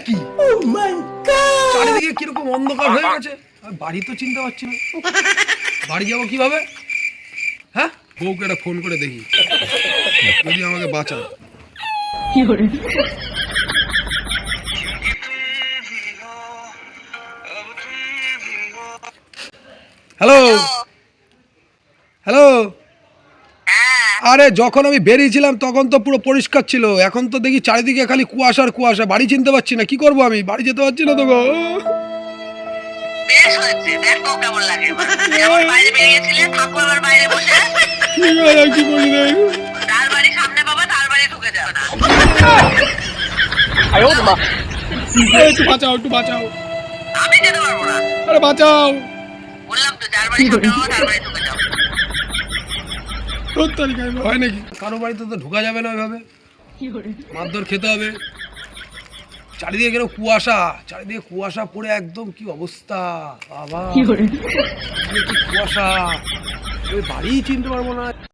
কি চারিদিকে কিরকম অন্ধকার হয়ে গেছে, বাড়ি তো চিনতে পারছি না। বাড়ি যাবো কিভাবে? হ্যাঁ, বউকে একটা ফোন করে দেখি যদি আমাকে বাঁচায়। হ্যালো হ্যালো, আরে যখন আমি বেরিয়েছিলাম তখন তো পুরো পরিষ্কার ছিল, এখন তো দেখি চারিদিকে খালি কুয়াশার কুয়াশা, বাড়ি চিনতে পারছি না। কি করব আমি, বাড়ি যেতে পারছি না তো গো। বেশ হয়েছে, দেখো কেমন লাগে। যেমন বাইরে বেরিয়েছিলে, থাকো এবার বাইরে বসে। কি করি দেখ, তার বাড়ি সামনে পাবা, তার বাড়ি ঢুকে যাবে না। একটু বাঁচাও, একটু বাঁচাও, আমি যেতে পারবো না। আরে বাঁচাও। বললাম তো, যার বাড়ি সামনে পাবা, তার বাড়ি ঢুকে যাও। তোর তালিকা হয় নাকি? কারো বাড়িতে তো ঢোকা যাবে না ওইভাবে, মারধর খেতে হবে। চারিদিকে কেন কুয়াশা, চারিদিকে কুয়াশা পড়ে একদম কি অবস্থা বাবা, কি কুয়াশা, ওই বাড়ি চিনতে পারবো না।